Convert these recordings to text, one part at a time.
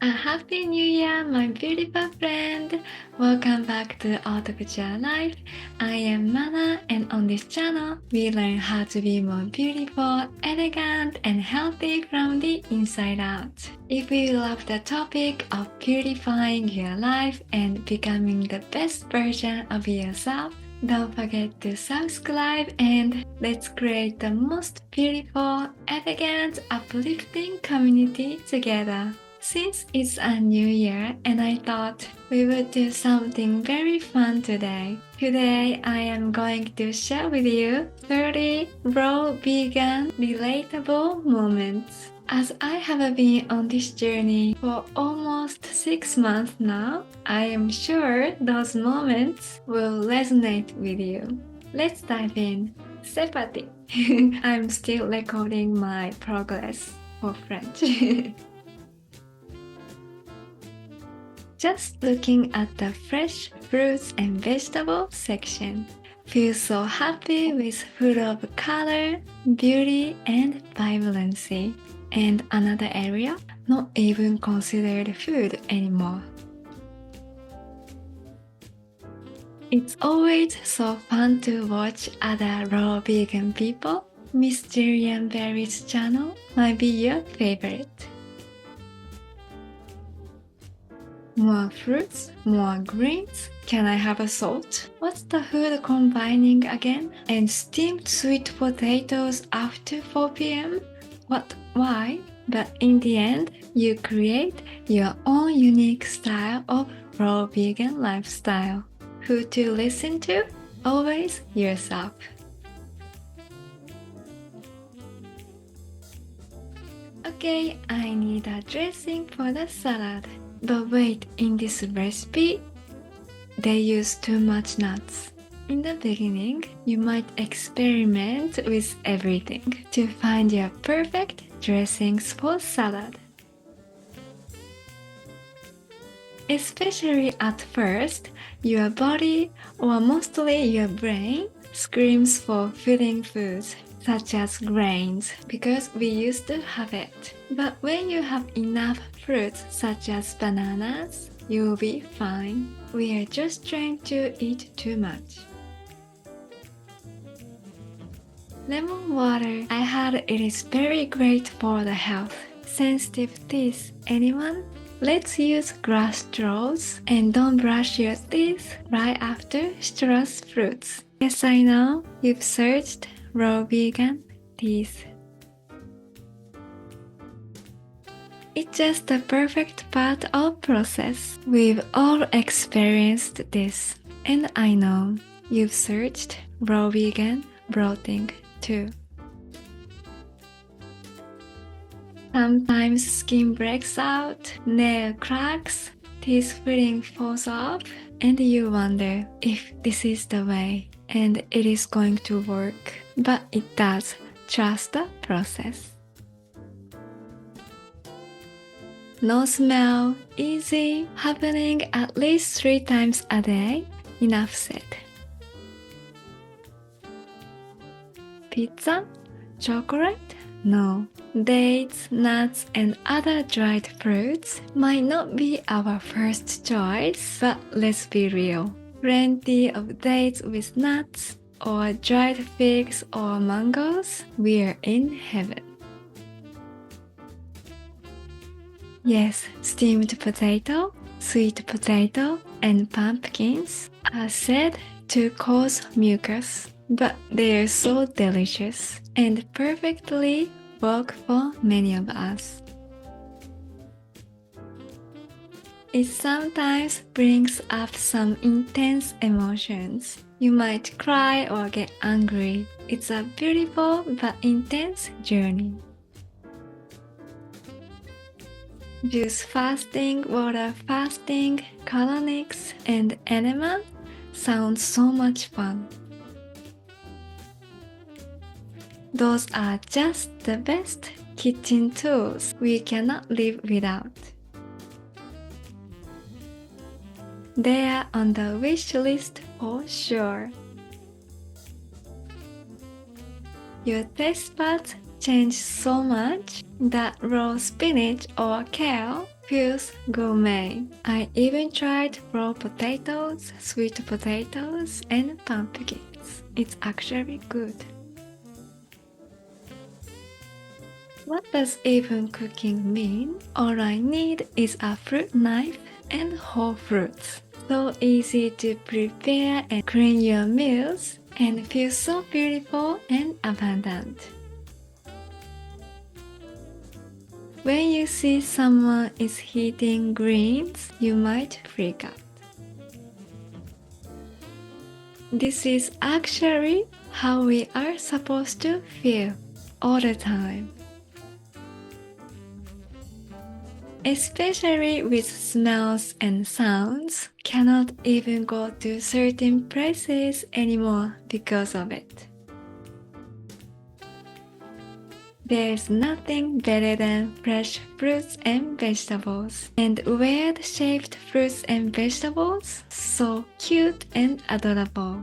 A happy new year, my beautiful friend! Welcome back to Art of Your Life. I am Mana, and on this channel, we learn how to be more beautiful, elegant, and healthy from the inside out. If you love the topic of beautifying your life and becoming the best version of yourself, don't forget to subscribe and let's create the most beautiful, elegant, uplifting community together. Since it's a new year and I thought we would do something very fun today. Today I am going to share with you 30 raw vegan relatable moments. As I have been on this journey for almost 6 months now, I am sure those moments will resonate with you. Let's dive in. C'est parti! I'm still recording my progress for French. Just looking at the fresh fruits and vegetables section. Feel so happy with full of color, beauty, and vibrancy. And another area, not even considered food anymore. It's always so fun to watch other raw vegan people. Miss Julian Berry's channel might be your favorite. More fruits, more greens. Can I have a salt? What's the food combining again? And steamed sweet potatoes after 4 p.m.? What? Why? But in the end, you create your own unique style of raw vegan lifestyle. Who to listen to? Always yourself. Okay, I need a dressing for the salad. But wait, in this recipe, they use too much nuts. In the beginning, you might experiment with everything to find your perfect dressings for salad. Especially at first, your body, or mostly your brain, screams for filling foods such as grains because we used to have it. But when you have enough fruits such as bananas, you'll be fine. We are just trying to eat too much. Lemon water, I heard it is very great for the health. Sensitive teeth, anyone? Let's use grass straws and don't brush your teeth right after citrus fruits. Yes, I know, you've searched raw vegan teeth. It's just the perfect part of process. We've all experienced this. And I know you've searched raw vegan bloating too. Sometimes skin breaks out, nail cracks, teeth filling falls off, and you wonder if this is the way and it is going to work. But it does. Trust the process. No smell, easy, happening at least 3 times a day. Enough said. Pizza? Chocolate? No. Dates, nuts, and other dried fruits might not be our first choice, but let's be real. Plenty of dates with nuts, or dried figs or mangoes, we're in heaven. Yes, steamed potato, sweet potato, and pumpkins are said to cause mucus, but they're so delicious and perfectly work for many of us. It sometimes brings up some intense emotions. You might cry or get angry. It's a beautiful but intense journey. Juice fasting, water fasting, colonics, and enema sound so much fun. Those are just the best kitchen tools we cannot live without. They are on the wish list for sure. Your taste buds change so much that raw spinach or kale feels gourmet. I even tried raw potatoes, sweet potatoes, and pumpkins. It's actually good. What does even cooking mean? All I need is a fruit knife and whole fruits. So easy to prepare and clean your meals and feel so beautiful and abundant. When you see someone is eating greens, you might freak out. This is actually how we are supposed to feel all the time. Especially with smells and sounds, cannot even go to certain places anymore because of it. There's nothing better than fresh fruits and vegetables. And weird-shaped fruits and vegetables, so cute and adorable.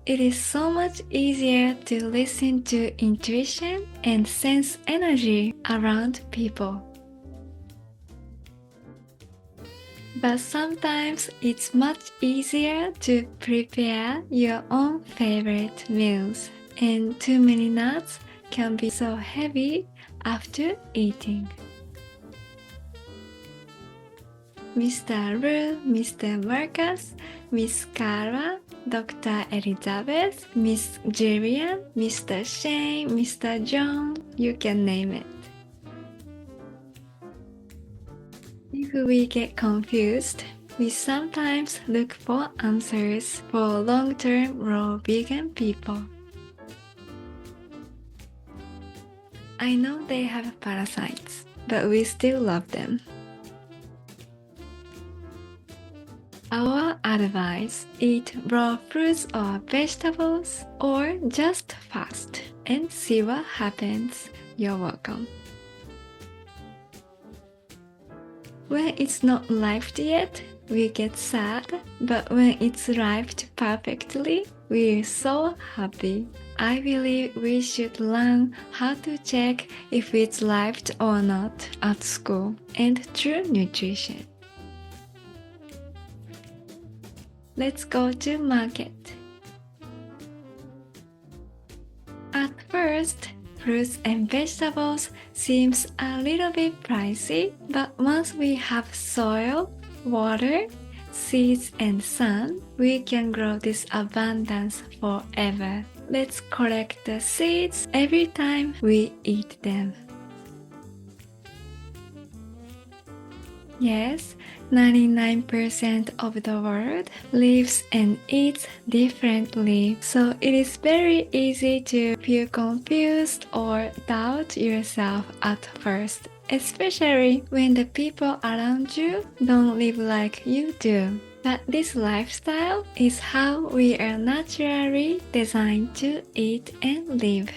It is so much easier to listen to intuition and sense energy around people. But sometimes it's much easier to prepare your own favorite meals. And too many nuts can be so heavy after eating. Mr. Ru, Mr. Marcus, Miss Cara, Dr. Elizabeth, Miss Jillian, Mr. Shane, Mr. John, you can name it. If we get confused, we sometimes look for answers for long-term raw vegan people. I know they have parasites, but we still love them. Our advice: eat raw fruits or vegetables, or just fast and see what happens. You're welcome. When it's not lived yet, we get sad, but when it's lived perfectly, we're so happy. I believe we should learn how to check if it's lived or not at school and through nutrition. Let's go to market. At first, fruits and vegetables seems a little bit pricey, but once we have soil, water, seeds and sun, we can grow this abundance forever. Let's collect the seeds every time we eat them. Yes, 99% of the world lives and eats differently, so it is very easy to feel confused or doubt yourself at first, especially when the people around you don't live like you do. But this lifestyle is how we are naturally designed to eat and live.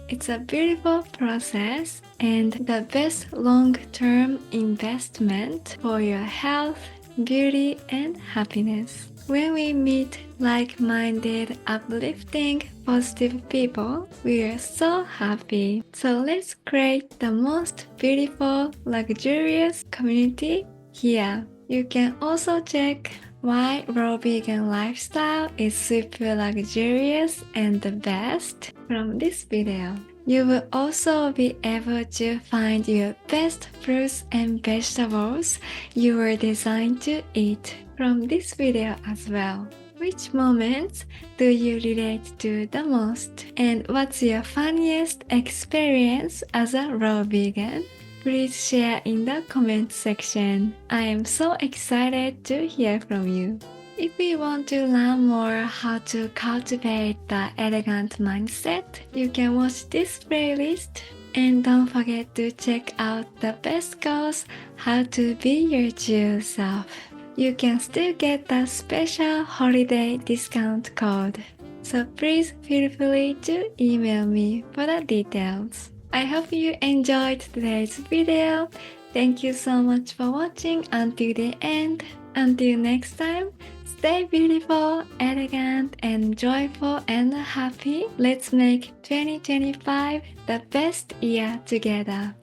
It's a beautiful process and the best long-term investment for your health, beauty, and happiness. When we meet like-minded, uplifting, positive people, we are so happy. So let's create the most beautiful, luxurious community here. You can also check why raw vegan lifestyle is super luxurious and the best from this video. You will also be able to find your best fruits and vegetables you were designed to eat from this video as well. Which moments do you relate to the most? And what's your funniest experience as a raw vegan? Please share in the comment section. I am so excited to hear from you. If you want to learn more how to cultivate the elegant mindset, you can watch this playlist. And don't forget to check out the best course, How to Be Your True Self. You can still get the special holiday discount code. So please feel free to email me for the details. I hope you enjoyed today's video. Thank you so much for watching until the end. Until next time, stay beautiful, elegant, and joyful and happy. Let's make 2025 the best year together.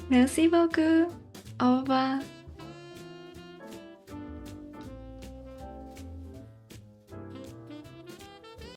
Merci beaucoup. Au revoir.